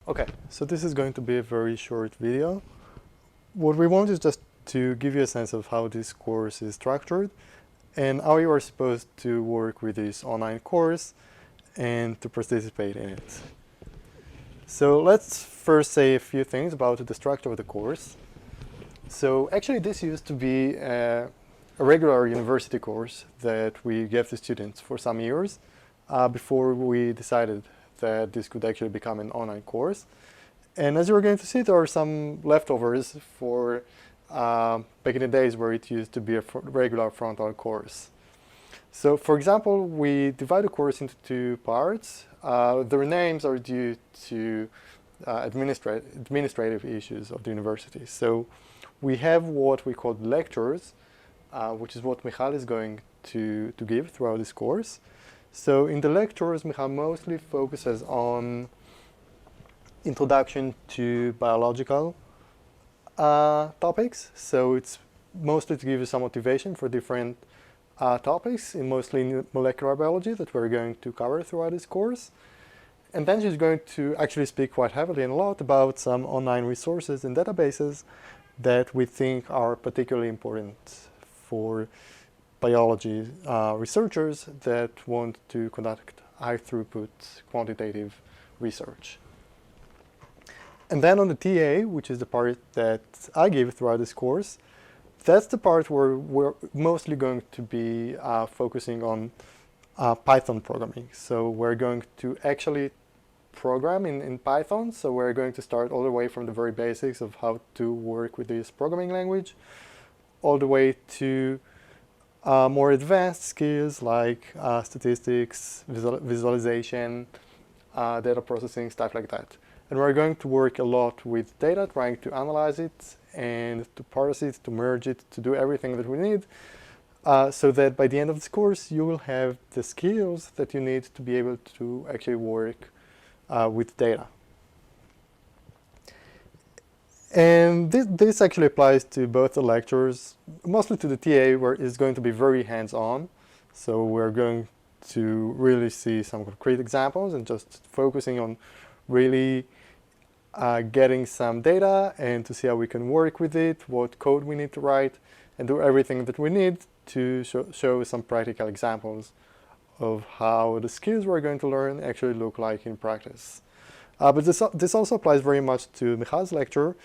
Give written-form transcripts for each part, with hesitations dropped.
Okay, so this is going to be a very short video. What we want is just to give you a sense of how this course is structured and how you are supposed to work with this online course and to participate in it. So let's first say a few things about the structure of the course. So actually this used to be a regular university course that we gave to students for some years before we decided that this could actually become an online course. And as you're going to see, there are some leftovers for back in the days where it used to be a regular frontal course. So for example, we divide the course into two parts. Their names are due to administrative issues of the university. So we have what we call lectures, which is what Michal is going to give throughout this course. So in the lectures, Michal mostly focuses on introduction to biological topics. So it's mostly to give you some motivation for different topics, in mostly molecular biology that we're going to cover throughout this course. And then she's going to actually speak quite heavily and a lot about some online resources and databases that we think are particularly important for biology researchers that want to conduct high throughput quantitative research. And then on the TA, which is the part that I give throughout this course, that's the part where we're mostly going to be focusing on Python programming. So we're going to actually program in Python. So we're going to start all the way from the very basics of how to work with this programming language, all the way to more advanced skills like statistics, visualization, data processing, stuff like that. And we're going to work a lot with data, trying to analyze it and to parse it, to merge it, to do everything that we need, so that by the end of this course, you will have the skills that you need to be able to actually work with data. And this actually applies to both the lectures, mostly to the TA, where it's going to be very hands-on. So we're going to really see some concrete examples and just focusing on really getting some data and to see how we can work with it, what code we need to write, and do everything that we need to show some practical examples of how the skills we're going to learn actually look like in practice. But this also applies very much to Michal's lecture.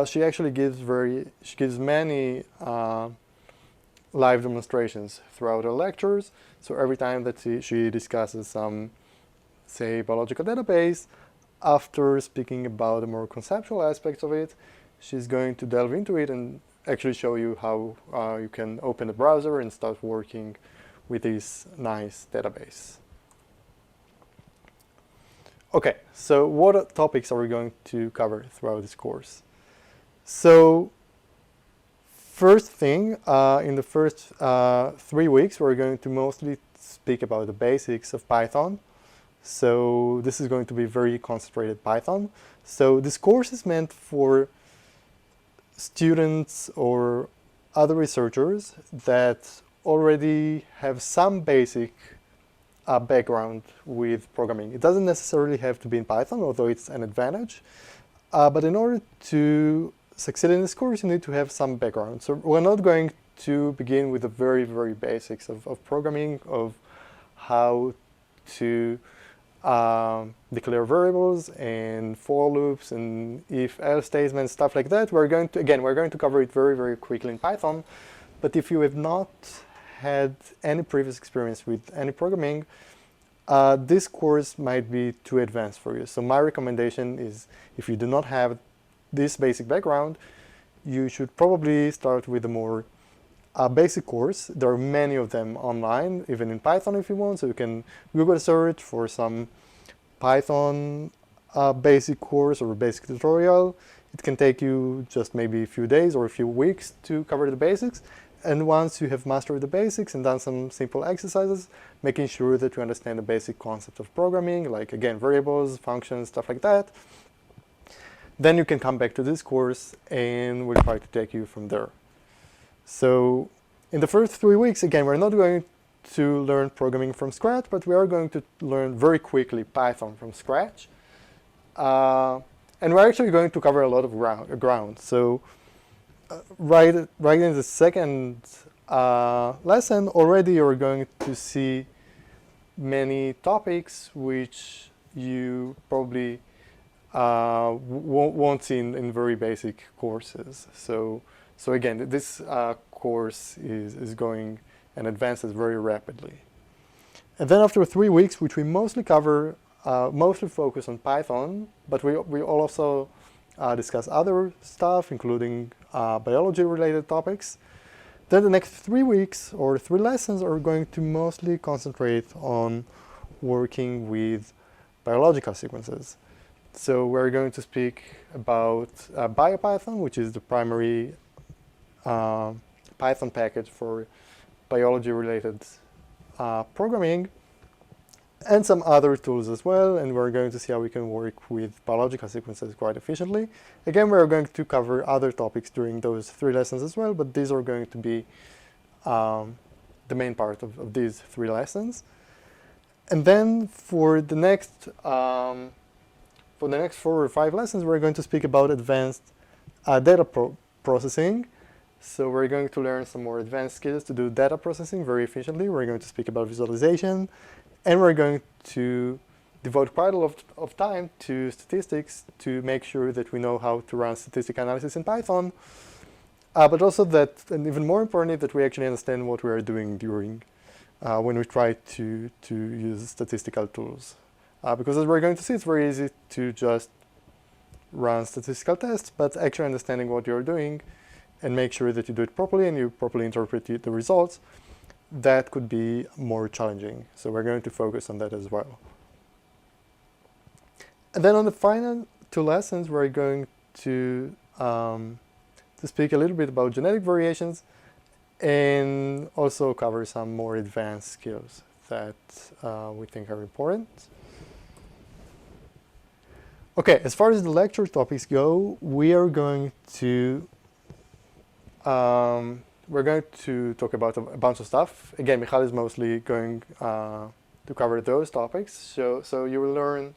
She actually gives many live demonstrations throughout her lectures. So every time that she discusses some, say, biological database, after speaking about the more conceptual aspects of it, she's going to delve into it and actually show you how you can open the browser and start working with this nice database. Okay, so what topics are we going to cover throughout this course? So first thing, in the first 3 weeks, we're going to mostly speak about the basics of Python. So this is going to be very concentrated Python. So this course is meant for students or other researchers that already have some basic background with programming. It doesn't necessarily have to be in Python, although it's an advantage. But in order to succeed in this course, you need to have some background. So we're not going to begin with the very, very basics of programming, of how to declare variables and for loops and if-else statements, stuff like that. We're going to cover it very, very quickly in Python. But if you have not had any previous experience with any programming, this course might be too advanced for you. So my recommendation is, if you do not have this basic background, you should probably start with a more basic course. There are many of them online, even in Python if you want. So you can Google search for some Python basic course or basic tutorial. It can take you just maybe a few days or a few weeks to cover the basics. And once you have mastered the basics and done some simple exercises, making sure that you understand the basic concept of programming, like again, variables, functions, stuff like that, then you can come back to this course and we'll try to take you from there. So in the first 3 weeks, again, we're not going to learn programming from scratch, but we are going to learn very quickly Python from scratch. and we're actually going to cover a lot of ground. So right in the second lesson, already you're going to see many topics which you probably won't see in very basic courses. So again, this course is going and advances very rapidly. And then after 3 weeks, which we mostly cover, mostly focus on Python, but we also discuss other stuff, including biology-related topics. Then the next 3 weeks or 3 lessons are going to mostly concentrate on working with biological sequences. So we're going to speak about BioPython, which is the primary Python package for biology-related programming, and some other tools as well, and we're going to see how we can work with biological sequences quite efficiently. Again, we're going to cover other topics during those 3 lessons as well, but these are going to be the main part of these 3 lessons. And then for the next 4 or 5 lessons, we're going to speak about advanced data processing. So we're going to learn some more advanced skills to do data processing very efficiently. We're going to speak about visualization, and we're going to devote quite a lot of time to statistics to make sure that we know how to run statistical analysis in Python, but also that, and even more importantly, that we actually understand what we are doing during when we try to use statistical tools. Because as we're going to see, it's very easy to just run statistical tests, but actually understanding what you're doing and make sure that you do it properly and you properly interpret the results, that could be more challenging. So we're going to focus on that as well. And then on the final 2 lessons, we're going to speak a little bit about genetic variations and also cover some more advanced skills that we think are important. Okay, as far as the lecture topics go, we are going to talk about a bunch of stuff. Again, Michal is mostly going to cover those topics. So you will learn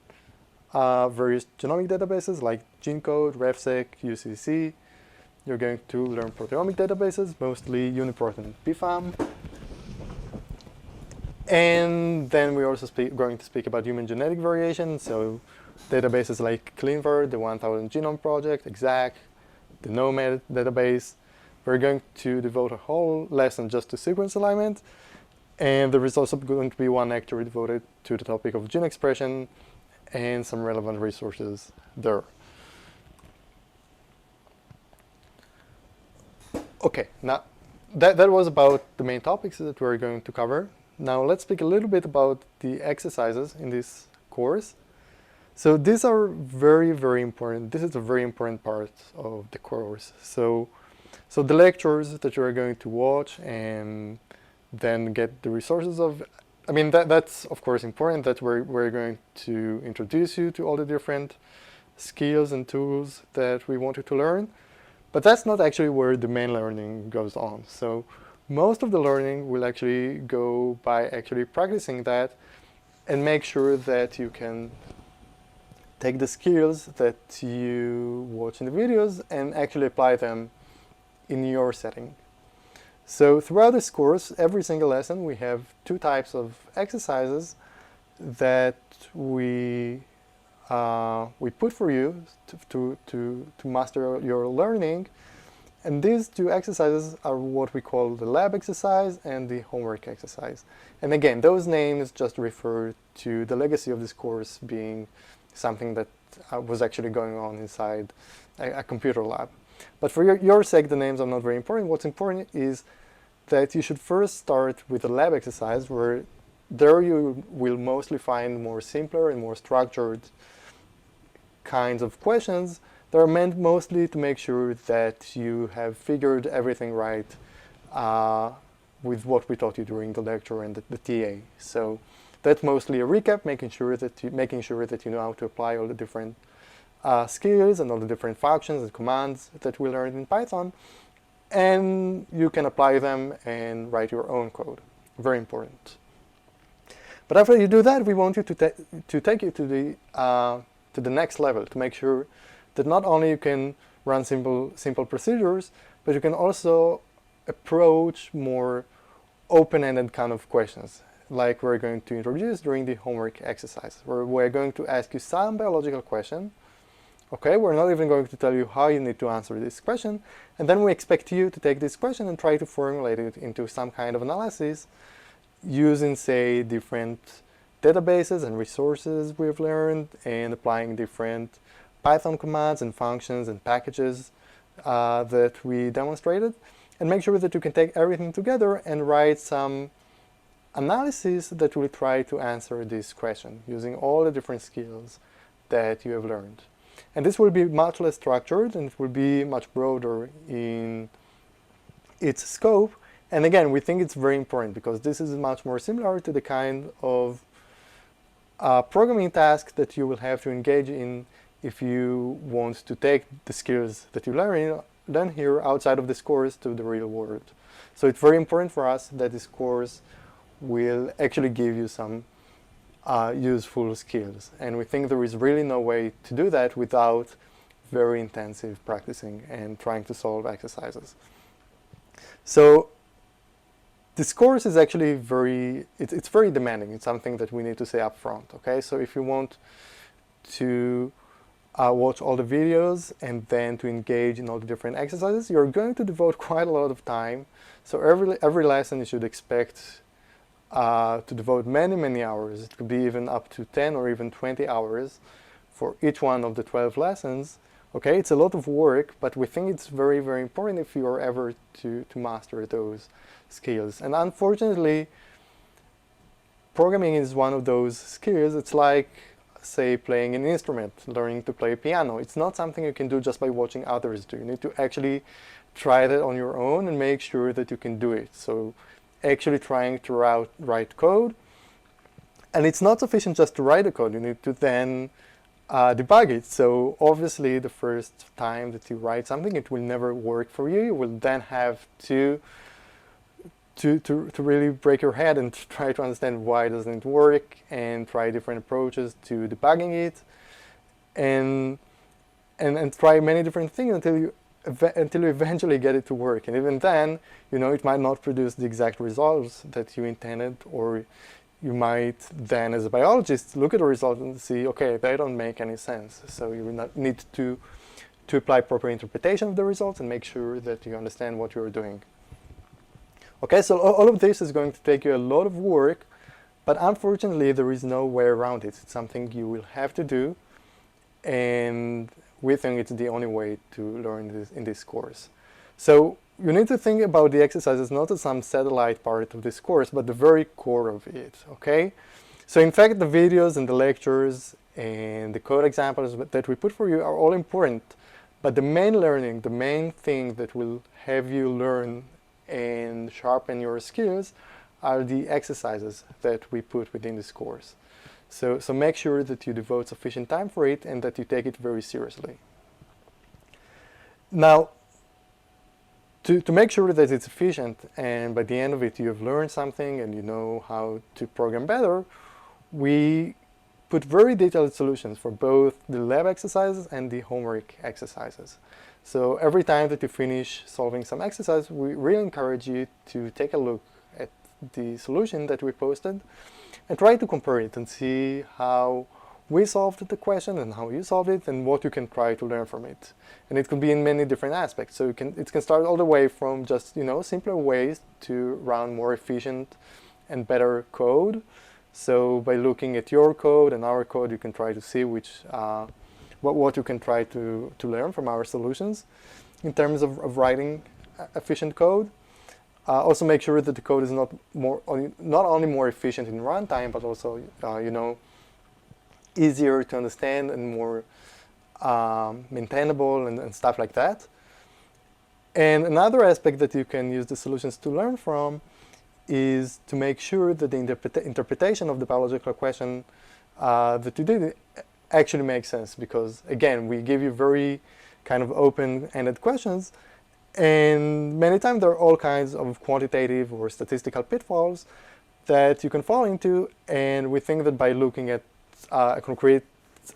various genomic databases like GeneCode, RefSeq, UCC. You're going to learn proteomic databases, mostly UniProt and PFAM. And then we're also going to speak about human genetic variation. So databases like ClinVar, the 1000 Genome Project, EXAC, the NOMAD database. We're going to devote a whole lesson just to sequence alignment, and there is also going to be one lecture devoted to the topic of gene expression and some relevant resources there. Okay, now that was about the main topics that we're going to cover. Now let's speak a little bit about the exercises in this course. So these are very, very important. This is a very important part of the course. So the lectures that you are going to watch and then get the resources of, I mean, that's of course important, that we're going to introduce you to all the different skills and tools that we want you to learn. But that's not actually where the main learning goes on. So most of the learning will actually go by actually practicing that and make sure that you can take the skills that you watch in the videos and actually apply them in your setting. So throughout this course, every single lesson, we have 2 types of exercises that we put for you to master your learning. And these 2 exercises are what we call the lab exercise and the homework exercise. And again, those names just refer to the legacy of this course being something that was actually going on inside a computer lab. But for your sake, the names are not very important. What's important is that you should first start with a lab exercise where there you will mostly find more simpler and more structured kinds of questions that are meant mostly to make sure that you have figured everything right with what we taught you during the lecture and the TA. So that's mostly a recap, making sure that you know how to apply all the different skills and all the different functions and commands that we learned in Python, and you can apply them and write your own code. Very important. But after you do that, we want you to take you to to the next level, to make sure that not only you can run simple procedures, but you can also approach more open-ended kind of questions, like we're going to introduce during the homework exercise, where we're going to ask you some biological question. Okay, we're not even going to tell you how you need to answer this question, and then we expect you to take this question and try to formulate it into some kind of analysis using, say, different databases and resources we've learned, and applying different Python commands and functions and packages that we demonstrated, and make sure that you can take everything together and write some analysis that will try to answer this question using all the different skills that you have learned. And this will be much less structured, and it will be much broader in its scope. And again, we think it's very important because this is much more similar to the kind of programming task that you will have to engage in if you want to take the skills that you learn here outside of this course to the real world. So it's very important for us that this course will actually give you some useful skills. And we think there is really no way to do that without very intensive practicing and trying to solve exercises. So this course is actually it's very demanding. It's something that we need to say up front, okay? So if you want to watch all the videos and then to engage in all the different exercises, you're going to devote quite a lot of time. So every lesson you should expect to devote many hours. It could be even up to 10 or even 20 hours for each one of the 12 lessons. Okay, it's a lot of work, but we think it's very important if you are ever to master those skills. And unfortunately, programming is one of those skills. It's like, say, playing an instrument, learning to play piano. It's not something you can do just by watching others do. You need to actually try that on your own and make sure that you can do it. So actually trying to write code, and it's not sufficient just to write the code. You need to then debug it. So obviously the first time that you write something, it will never work for you. You will then have to really break your head and try to understand why doesn't it work, and try different approaches to debugging it, and try many different things until you eventually get it to work. And even then, you know, it might not produce the exact results that you intended, or you might then, as a biologist, look at the results and see, okay, they don't make any sense. So you will need to apply proper interpretation of the results and make sure that you understand what you're doing. Okay, so all of this is going to take you a lot of work, but unfortunately there is no way around it. It's something you will have to do, and we think it's the only way to learn this in this course. So you need to think about the exercises not as some satellite part of this course, but the very core of it, okay? So in fact, the videos and the lectures and the code examples that we put for you are all important, but the main learning, the main thing that will have you learn and sharpen your skills are the exercises that we put within this course. So make sure that you devote sufficient time for it and that you take it very seriously. Now, to make sure that it's efficient and by the end of it you have learned something and you know how to program better, we put very detailed solutions for both the lab exercises and the homework exercises. So every time that you finish solving some exercise, we really encourage you to take a look at the solution that we posted and try to compare it and see how we solved the question and how you solved it and what you can try to learn from it. And it could be in many different aspects. So it can start all the way from just, you know, simpler ways to run more efficient and better code. So by looking at your code and our code, you can try to see what you can try to learn from our solutions in terms of writing efficient code. Also make sure that the code is not only more efficient in runtime, but also you know, easier to understand and more maintainable and stuff like that. And another aspect that you can use the solutions to learn from is to make sure that the interpretation of the biological question that you did actually makes sense, because again, we give you very kind of open-ended questions, and many times there are all kinds of quantitative or statistical pitfalls that you can fall into, and we think that by looking at a concrete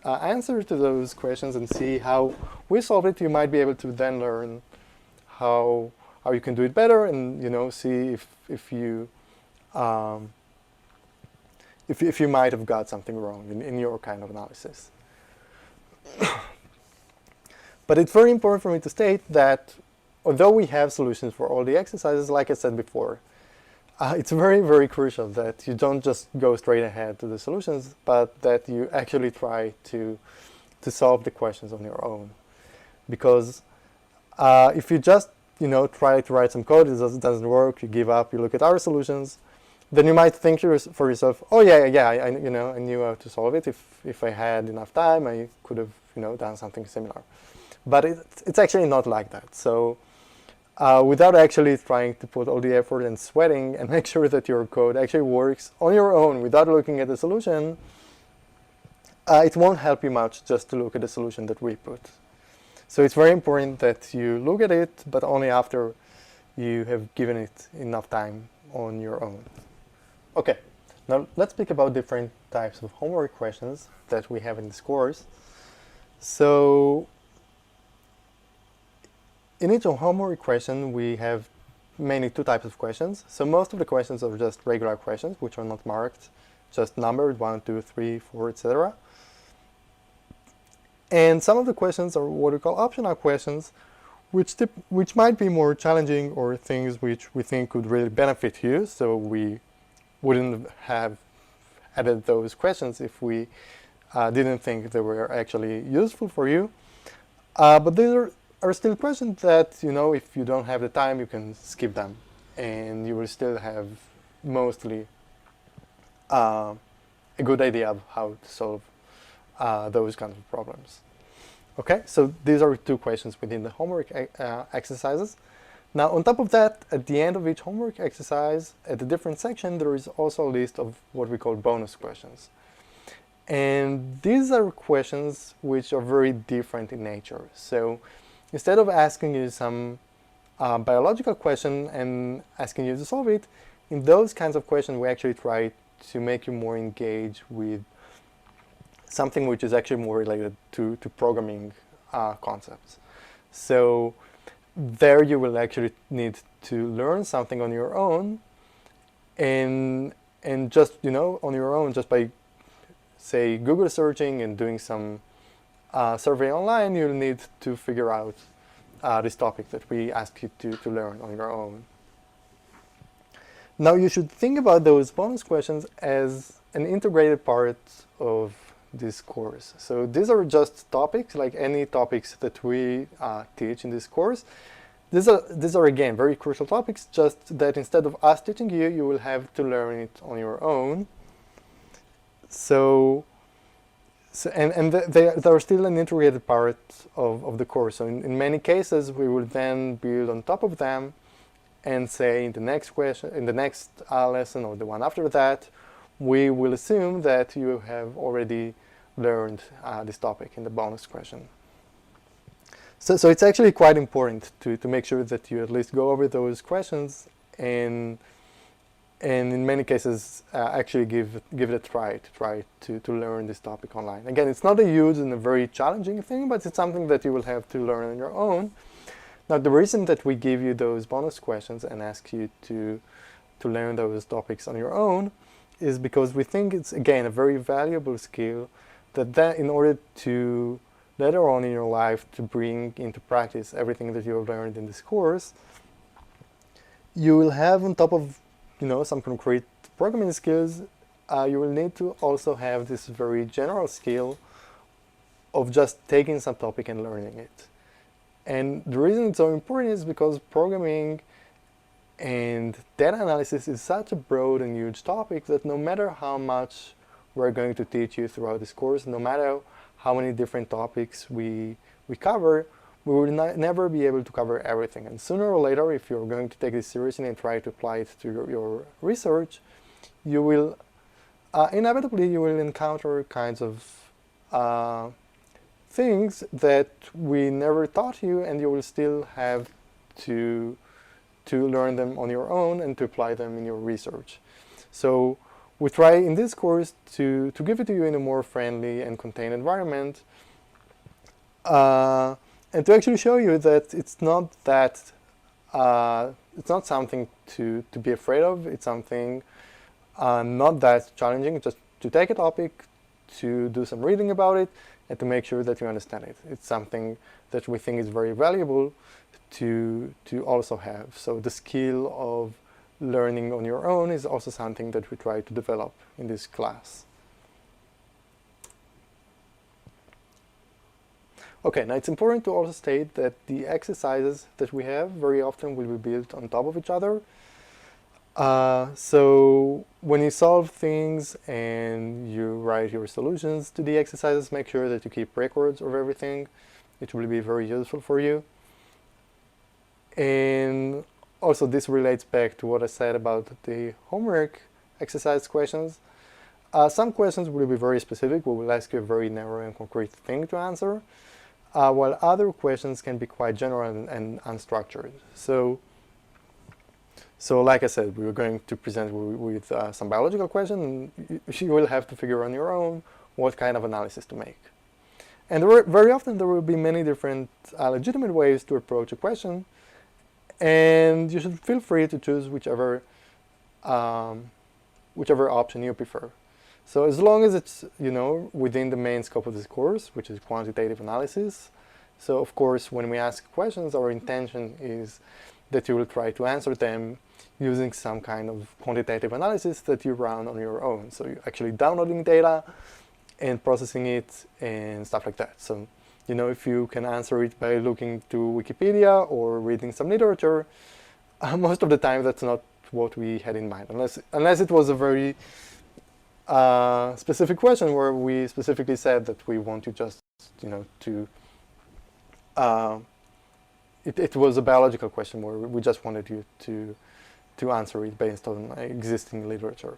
answer to those questions and see how we solve it, you might be able to then learn how you can do it better, and see if you if you might have got something wrong in your kind of analysis. But it's very important for me to state that although we have solutions for all the exercises, like I said before, it's very, very crucial that you don't just go straight ahead to the solutions, but that you actually try to solve the questions on your own. Because if you just try to write some code, it doesn't work, you give up, you look at our solutions, then you might think for yourself, oh yeah, I knew how to solve it. If I had enough time, I could have done something similar. But it's actually not like that. So without actually trying to put all the effort and sweating and make sure that your code actually works on your own without looking at the solution, it won't help you much just to look at the solution that we put. So it's very important that you look at it, but only after you have given it enough time on your own. Okay, now let's speak about different types of homework questions that we have in this course. So in each homework question, we have mainly two types of questions. So most of the questions are just regular questions, which are not marked, just numbered 1, 2, 3, 4, etc. And some of the questions are what we call optional questions, which might be more challenging or things which we think could really benefit you. So we wouldn't have added those questions if we didn't think they were actually useful for you. But these are still questions that, if you don't have the time, you can skip them. And you will still have mostly a good idea of how to solve those kinds of problems. Okay, so these are two questions within the homework exercises. Now, on top of that, at the end of each homework exercise, at a different section, there is also a list of what we call bonus questions. And these are questions which are very different in nature. So instead of asking you some biological question and asking you to solve it, in those kinds of questions, we actually try to make you more engaged with something which is actually more related to programming concepts. So there you will actually need to learn something on your own, and just on your own, just by say Google searching and doing some survey online, you'll need to figure out this topic that we ask you to learn on your own. Now you should think about those bonus questions as an integrated part of this course. So these are just topics, like any topics that we teach in this course. These are again very crucial topics, just that instead of us teaching you, you will have to learn it on your own. And they are still an integrated part of the course. So in many cases, we will then build on top of them and say in the next question, in the next lesson or the one after that, we will assume that you have already learned this topic in the bonus question. So it's actually quite important to make sure that you at least go over those questions and in many cases actually give it a try to learn this topic online. Again, it's not a huge and a very challenging thing, but it's something that you will have to learn on your own. Now, the reason that we give you those bonus questions and ask you to learn those topics on your own is because we think it's, again, a very valuable skill that in order to later on in your life to bring into practice everything that you have learned in this course, you will have on top of some concrete programming skills, you will need to also have this very general skill of just taking some topic and learning it. And the reason it's so important is because programming and data analysis is such a broad and huge topic that no matter how much we're going to teach you throughout this course, no matter how many different topics we cover, we will never be able to cover everything. And sooner or later, if you're going to take this seriously and try to apply it to your research, you will inevitably you will encounter kinds of things that we never taught you, and you will still have to learn them on your own and to apply them in your research. So we try in this course to give it to you in a more friendly and contained environment, and to actually show you that it's not something to be afraid of. It's something not that challenging. Just to take a topic, to do some reading about it, and to make sure that you understand it. It's something that we think is very valuable to also have. So the skill of learning on your own is also something that we try to develop in this class. Okay, now it's important to also state that the exercises that we have very often will be built on top of each other. So when you solve things and you write your solutions to the exercises, make sure that you keep records of everything. It will be very useful for you. And also this relates back to what I said about the homework exercise questions. Some questions will be very specific. We will ask you a very narrow and concrete thing to answer, while other questions can be quite general and unstructured. So like I said, we were going to present with some biological questions, and you will have to figure on your own what kind of analysis to make. And very often there will be many different legitimate ways to approach a question, and you should feel free to choose whichever option you prefer. So as long as it's, within the main scope of this course, which is quantitative analysis. So of course, when we ask questions, our intention is that you will try to answer them using some kind of quantitative analysis that you run on your own. So you're actually downloading data and processing it and stuff like that. So, if you can answer it by looking to Wikipedia or reading some literature, most of the time that's not what we had in mind, unless it was a very specific question where we specifically said that we want you just, it was a biological question where we just wanted you to answer it based on existing literature.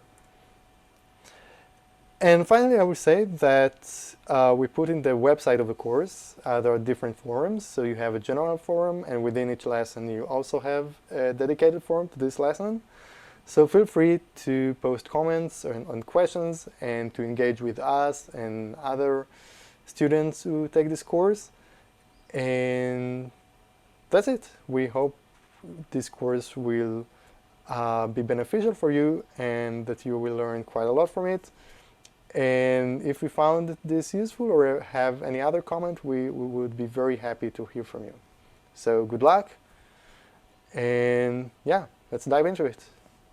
And finally, I would say that we put in the website of the course, there are different forums. So you have a general forum, and within each lesson you also have a dedicated forum to this lesson. So feel free to post comments on questions and to engage with us and other students who take this course. And that's it. We hope this course will be beneficial for you and that you will learn quite a lot from it. And if we found this useful or have any other comment, we would be very happy to hear from you. So good luck, and yeah, let's dive into it.